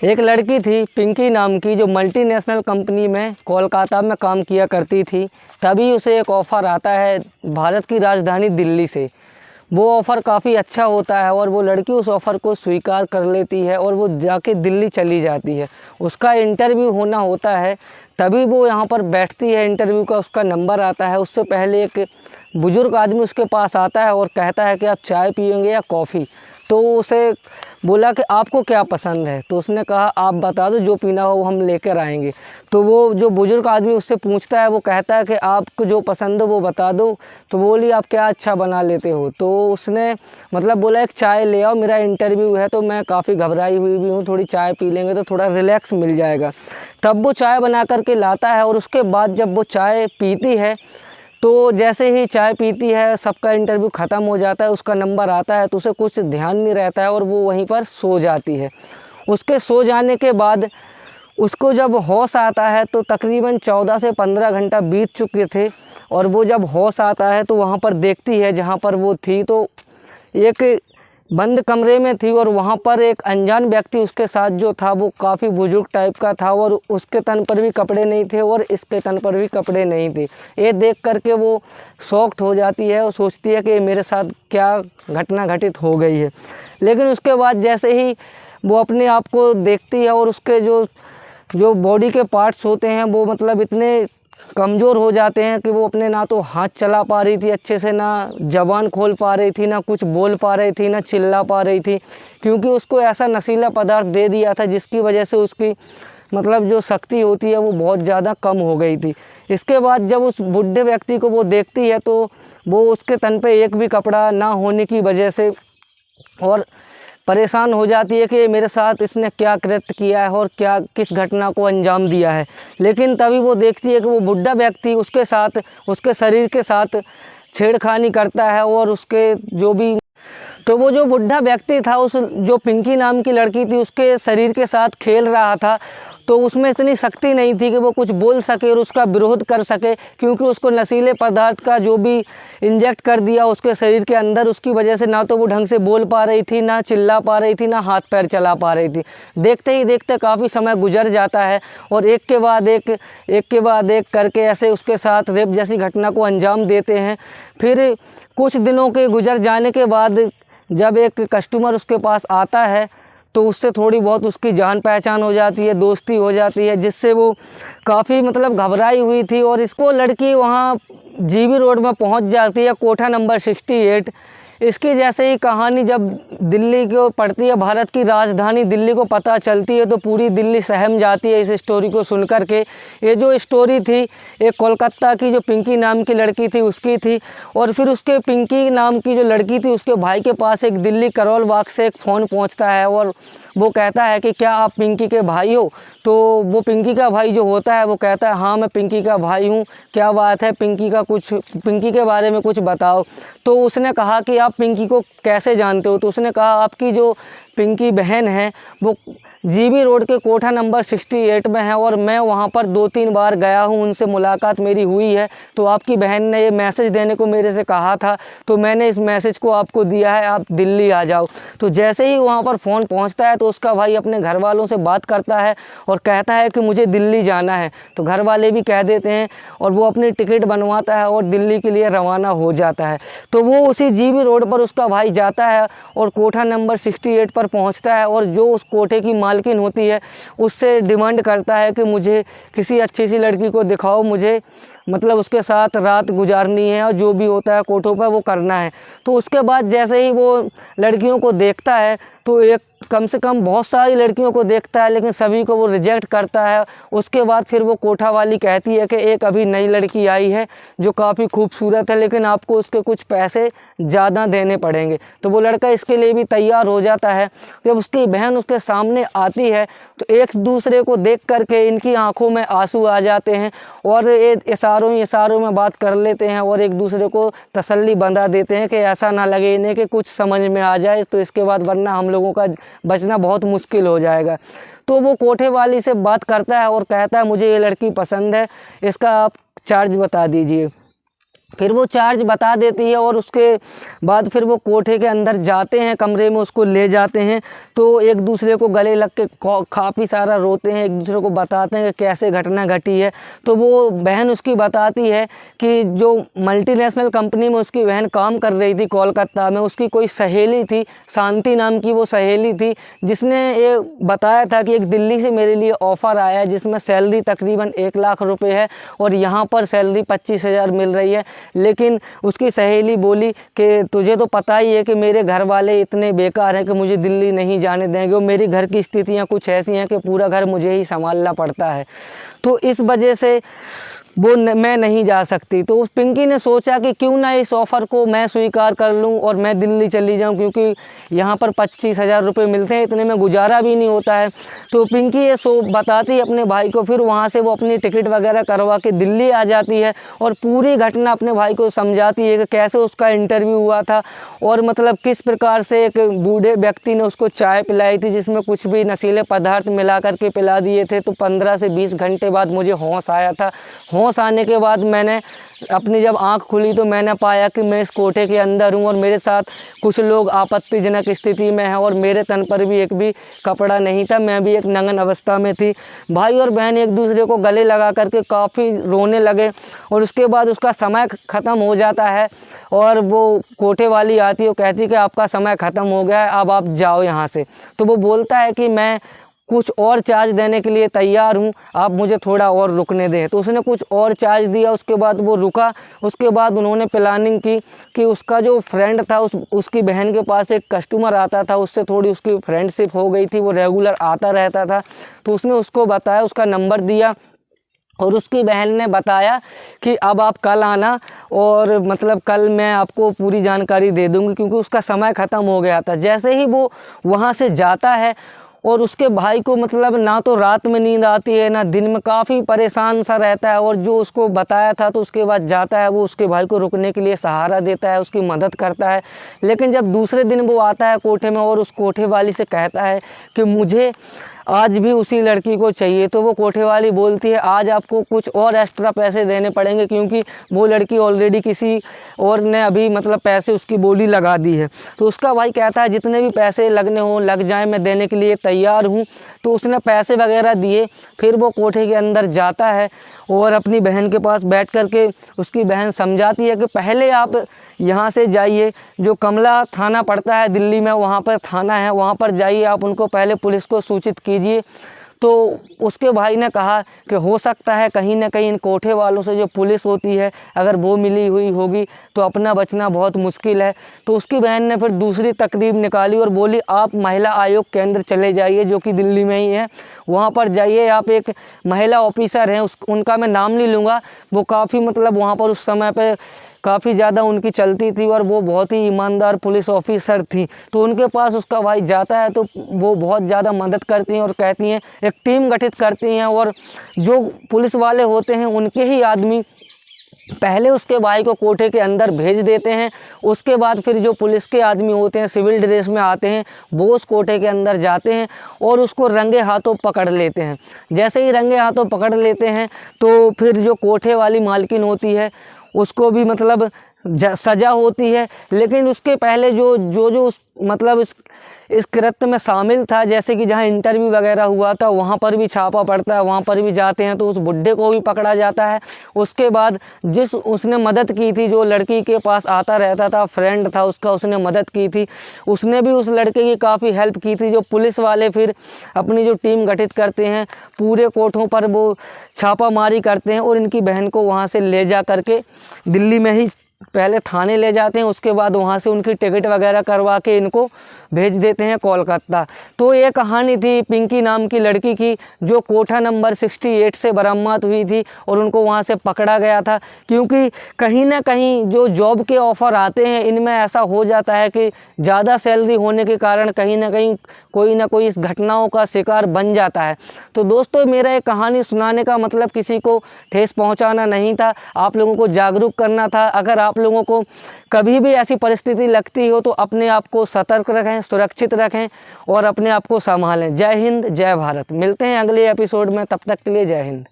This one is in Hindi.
एक लड़की थी पिंकी नाम की, जो मल्टीनेशनल कंपनी में कोलकाता में काम किया करती थी। तभी उसे एक ऑफ़र आता है भारत की राजधानी दिल्ली से। वो ऑफ़र काफ़ी अच्छा होता है और वो लड़की उस ऑफ़र को स्वीकार कर लेती है और वो जाके दिल्ली चली जाती है। उसका इंटरव्यू होना होता है, तभी वो यहाँ पर बैठती है। इंटरव्यू का उसका नंबर आता है। उससे पहले एक बुज़ुर्ग आदमी उसके पास आता है और कहता है कि आप चाय पिएंगे या कॉफ़ी। तो उसे बोला कि आपको क्या पसंद है। तो उसने कहा आप बता दो, जो पीना हो वो हम लेकर आएंगे। तो वो जो बुज़ुर्ग आदमी उससे पूछता है, वो कहता है कि आपको जो पसंद हो वो बता दो। तो बोली आप क्या अच्छा बना लेते हो। तो उसने मतलब बोला एक चाय ले आओ, मेरा इंटरव्यू है तो मैं काफ़ी घबराई हुई भी हूँ, थोड़ी चाय पी लेंगे तो थोड़ा रिलैक्स मिल जाएगा। तब वो चाय बना करके लाता है और उसके बाद जब वो चाय पीती है तो जैसे ही चाय पीती है सबका इंटरव्यू ख़त्म हो जाता है, उसका नंबर आता है तो उसे कुछ ध्यान नहीं रहता है और वो वहीं पर सो जाती है। उसके सो जाने के बाद उसको जब होश आता है तो तकरीबन 14 से 15 घंटा बीत चुके थे। और वो जब होश आता है तो वहाँ पर देखती है जहाँ पर वो थी तो एक बंद कमरे में थी और वहाँ पर एक अनजान व्यक्ति उसके साथ जो था वो काफ़ी बुजुर्ग टाइप का था और उसके तन पर भी कपड़े नहीं थे और इसके तन पर भी कपड़े नहीं थे। ये देख करके वो शॉक्ड हो जाती है और सोचती है कि मेरे साथ क्या घटना घटित हो गई है। लेकिन उसके बाद जैसे ही वो अपने आप को देखती है और उसके जो जो बॉडी के पार्ट्स होते हैं वो मतलब इतने कमज़ोर हो जाते हैं कि वो अपने ना तो हाथ चला पा रही थी अच्छे से, ना ज़बान खोल पा रही थी, ना कुछ बोल पा रही थी, ना चिल्ला पा रही थी, क्योंकि उसको ऐसा नशीला पदार्थ दे दिया था जिसकी वजह से उसकी मतलब जो शक्ति होती है वो बहुत ज़्यादा कम हो गई थी। इसके बाद जब उस बुढ़े व्यक्ति को वो देखती है तो वो उसके तन पे एक भी कपड़ा ना होने की वजह से और परेशान हो जाती है कि मेरे साथ इसने क्या कृत्य किया है और क्या किस घटना को अंजाम दिया है। लेकिन तभी वो देखती है कि वो बुढ़ा व्यक्ति उसके साथ उसके शरीर के साथ छेड़खानी करता है और उसके जो भी तो वो जो बुढ़ा व्यक्ति था उस जो पिंकी नाम की लड़की थी उसके शरीर के साथ खेल रहा था। तो उसमें इतनी शक्ति नहीं थी कि वो कुछ बोल सके और उसका विरोध कर सके, क्योंकि उसको नशीले पदार्थ का जो भी इंजेक्ट कर दिया उसके शरीर के अंदर, उसकी वजह से ना तो वो ढंग से बोल पा रही थी, ना चिल्ला पा रही थी, ना हाथ पैर चला पा रही थी। देखते ही देखते काफ़ी समय गुजर जाता है और एक के बाद एक करके ऐसे उसके साथ रेप जैसी घटना को अंजाम देते हैं। फिर कुछ दिनों के गुजर जाने के बाद जब एक कस्टमर उसके पास आता है तो उससे थोड़ी बहुत उसकी जान पहचान हो जाती है, दोस्ती हो जाती है, जिससे वो काफ़ी मतलब घबराई हुई थी। और इसको लड़की वहाँ जीबी रोड में पहुँच जाती है, कोठा नंबर 68। इसकी जैसे ही कहानी जब दिल्ली को पड़ती है, भारत की राजधानी दिल्ली को पता चलती है तो पूरी दिल्ली सहम जाती है इस स्टोरी को सुन कर के। ये जो स्टोरी थी एक कोलकाता की जो पिंकी नाम की लड़की थी उसकी थी। और फिर उसके पिंकी नाम की जो लड़की थी उसके भाई के पास एक दिल्ली करोल बाग से एक फ़ोन पहुंचता है और वो कहता है कि क्या आप पिंकी के भाई हो। तो वो पिंकी का भाई जो होता है वो कहता है हाँ मैं पिंकी का भाई हूँ, क्या बात है, पिंकी के बारे में कुछ बताओ। तो उसने कहा कि आप पिंकी को कैसे जानते हो। तो उसने कहा आपकी जो पिंकी बहन है वो जीबी रोड के कोठा नंबर 68 में है और मैं वहाँ पर 2-3 बार गया हूँ, उनसे मुलाकात मेरी हुई है। तो आपकी बहन ने ये मैसेज देने को मेरे से कहा था तो मैंने इस मैसेज को आपको दिया है, आप दिल्ली आ जाओ। तो जैसे ही वहाँ पर फ़ोन पहुँचता है तो उसका भाई अपने घर वालों से बात करता है और कहता है कि मुझे दिल्ली जाना है। तो घर वाले भी कह देते हैं और वो अपनी टिकट बनवाता है और दिल्ली के लिए रवाना हो जाता है। तो वो उसी जीबी रोड पर उसका भाई जाता है और कोठा नंबर 68 पर पहुंचता है और जो उस कोठे की मालकिन होती है उससे डिमांड करता है कि मुझे किसी अच्छी सी लड़की को दिखाओ, मुझे मतलब उसके साथ रात गुजारनी है और जो भी होता है कोठों पर वो करना है। तो उसके बाद जैसे ही वो लड़कियों को देखता है तो एक कम से कम बहुत सारी लड़कियों को देखता है लेकिन सभी को वो रिजेक्ट करता है। उसके बाद फिर वो कोठा वाली कहती है कि एक अभी नई लड़की आई है जो काफ़ी खूबसूरत है लेकिन आपको उसके कुछ पैसे ज़्यादा देने पड़ेंगे। तो वो लड़का इसके लिए भी तैयार हो जाता है। जब उसकी बहन उसके सामने आती है तो एक दूसरे को देख करके इनकी आंखों में आंसू आ जाते हैं और ये इशारों में बात कर लेते हैं और एक दूसरे को तसल्ली बंधा देते हैं कि ऐसा ना लगे इन्हें कि कुछ समझ में आ जाए तो इसके बाद वरना हम लोगों का बचना बहुत मुश्किल हो जाएगा। तो वो कोठे वाली से बात करता है और कहता है मुझे ये लड़की पसंद है, इसका आप चार्ज बता दीजिए। फिर वो चार्ज बता देती है और उसके बाद फिर वो कोठे के अंदर जाते हैं, कमरे में उसको ले जाते हैं। तो एक दूसरे को गले लग के काफ़ी सारा रोते हैं, एक दूसरे को बताते हैं कि कैसे घटना घटी है। तो वो बहन उसकी बताती है कि जो मल्टीनेशनल कंपनी में उसकी बहन काम कर रही थी कोलकाता में, उसकी कोई सहेली थी, शांति नाम की वो सहेली थी, जिसने ये बताया था कि एक दिल्ली से मेरे लिए ऑफ़र आया है जिसमें सैलरी तकरीबन 1 लाख रुपए है और यहाँ पर सैलरी 25,000 मिल रही है। लेकिन उसकी सहेली बोली कि तुझे तो पता ही है कि मेरे घर वाले इतने बेकार हैं कि मुझे दिल्ली नहीं जाने देंगे और मेरी घर की स्थितियाँ कुछ ऐसी हैं कि पूरा घर मुझे ही संभालना पड़ता है, तो इस वजह से मैं नहीं जा सकती। तो उस पिंकी ने सोचा कि क्यों ना इस ऑफ़र को मैं स्वीकार कर लूं और मैं दिल्ली चली जाऊं, क्योंकि यहाँ पर 25,000 रुपये मिलते हैं, इतने में गुजारा भी नहीं होता है। तो पिंकी ये बताती है अपने भाई को, फिर वहाँ से वो अपनी टिकट वगैरह करवा के दिल्ली आ जाती है और पूरी घटना अपने भाई को समझाती है कि कैसे उसका इंटरव्यू हुआ था और मतलब किस प्रकार से एक बूढ़े व्यक्ति ने उसको चाय पिलाई थी जिसमें कुछ भी नशीले पदार्थ मिला करके पिला दिए थे। तो 15 से 20 घंटे बाद मुझे होश आया था। होश आने के बाद मैंने अपनी जब आंख खुली तो मैंने पाया कि मैं इस कोठे के अंदर हूँ और मेरे साथ कुछ लोग आपत्तिजनक स्थिति में हैं और मेरे तन पर भी एक भी कपड़ा नहीं था, मैं भी एक नंगन अवस्था में थी। भाई और बहन एक दूसरे को गले लगा करके काफ़ी रोने लगे और उसके बाद उसका समय ख़त्म हो जाता है और वो कोठे वाली आती है, वो कहती है कि आपका समय ख़त्म हो गया है, अब आप जाओ यहाँ से। तो वो बोलता है कि मैं कुछ और चार्ज देने के लिए तैयार हूँ, आप मुझे थोड़ा और रुकने दें। तो उसने कुछ और चार्ज दिया, उसके बाद वो रुका। उसके बाद उन्होंने प्लानिंग की कि उसका जो फ्रेंड था उसकी बहन के पास एक कस्टमर आता था, उससे थोड़ी उसकी फ्रेंडशिप हो गई थी, वो रेगुलर आता रहता था। तो उसने उसको बताया, उसका नंबर दिया और उसकी बहन ने बताया कि अब आप कल आना और मतलब कल मैं आपको पूरी जानकारी दे दूँगी, क्योंकि उसका समय ख़त्म हो गया था। जैसे ही वो वहाँ से जाता है और उसके भाई को मतलब ना तो रात में नींद आती है ना दिन में, काफ़ी परेशान सा रहता है और जो उसको बताया था तो उसके बाद जाता है, वो उसके भाई को रुकने के लिए सहारा देता है, उसकी मदद करता है। लेकिन जब दूसरे दिन वो आता है कोठे में और उस कोठे वाली से कहता है कि मुझे आज भी उसी लड़की को चाहिए, तो वो कोठे वाली बोलती है आज आपको कुछ और एक्स्ट्रा पैसे देने पड़ेंगे, क्योंकि वो लड़की ऑलरेडी किसी और ने अभी मतलब पैसे उसकी बोली लगा दी है। तो उसका भाई कहता है जितने भी पैसे लगने हों लग जाएं, मैं देने के लिए तैयार हूँ। तो उसने पैसे वगैरह दिए, फिर वो कोठे के अंदर जाता है और अपनी बहन के पास बैठ कर के उसकी बहन समझाती है कि पहले आप यहाँ से जाइए, जो कमला थाना पड़ता है दिल्ली में, वहाँ पर थाना है, वहाँ पर जाइए, आप उनको पहले पुलिस को सूचित कीजिए। तो उसके भाई ने कहा कि हो सकता है कहीं ना कहीं इन कोठे वालों से जो पुलिस होती है अगर वो मिली हुई होगी तो अपना बचना बहुत मुश्किल है। तो उसकी बहन ने फिर दूसरी तकरीब निकाली और बोली आप महिला आयोग केंद्र चले जाइए, जो कि दिल्ली में ही है, वहाँ पर जाइए। आप एक महिला ऑफिसर हैं, उनका मैं नाम नहीं लूँगा, वो काफ़ी मतलब वहाँ पर उस समय पर काफ़ी ज़्यादा उनकी चलती थी और वो बहुत ही ईमानदार पुलिस ऑफिसर थी। तो उनके पास उसका भाई जाता है तो वो बहुत ज़्यादा मदद करती हैं और कहती हैं, एक टीम गठित करती हैं और जो पुलिस वाले होते हैं उनके ही आदमी पहले उसके भाई को कोठे के अंदर भेज देते हैं। उसके बाद फिर जो पुलिस के आदमी होते हैं सिविल ड्रेस में आते हैं, वो उस कोठे के अंदर जाते हैं और उसको रंगे हाथों पकड़ लेते हैं। जैसे ही रंगे हाथों पकड़ लेते हैं तो फिर जो कोठे वाली मालकिन होती है उसको भी मतलब सज़ा होती है। लेकिन उसके पहले जो मतलब इस कृत्य में शामिल था, जैसे कि जहाँ इंटरव्यू वगैरह हुआ था वहाँ पर भी छापा पड़ता है, वहाँ पर भी जाते हैं तो उस बुड्ढे को भी पकड़ा जाता है। उसके बाद जिस उसने मदद की थी, जो लड़की के पास आता रहता था, फ्रेंड था उसका, उसने मदद की थी, उसने भी उस लड़के की काफ़ी हेल्प की थी। जो पुलिस वाले फिर अपनी जो टीम गठित करते हैं, पूरे कोठों पर वो छापामारी करते हैं और इनकी बहन को वहाँ से ले जा करके दिल्ली में ही पहले थाने ले जाते हैं, उसके बाद वहाँ से उनकी टिकट वगैरह करवा के इनको भेज देते हैं कोलकाता। तो ये कहानी थी पिंकी नाम की लड़की की, जो कोठा नंबर 68 से बरामद हुई थी और उनको वहाँ से पकड़ा गया था। क्योंकि कहीं ना कहीं जो जॉब के ऑफ़र आते हैं इनमें ऐसा हो जाता है कि ज़्यादा सैलरी होने के कारण कहीं ना कहीं कोई ना कोई इस घटनाओं का शिकार बन जाता है। तो दोस्तों मेरा ये कहानी सुनाने का मतलब किसी को ठेस पहुँचाना नहीं था, आप लोगों को जागरूक करना था। अगर आप लोगों को कभी भी ऐसी परिस्थिति लगती हो तो अपने आप को सतर्क रखें, सुरक्षित रखें और अपने आप को संभालें। जय हिंद, जय भारत। मिलते हैं अगले एपिसोड में, तब तक के लिए जय हिंद।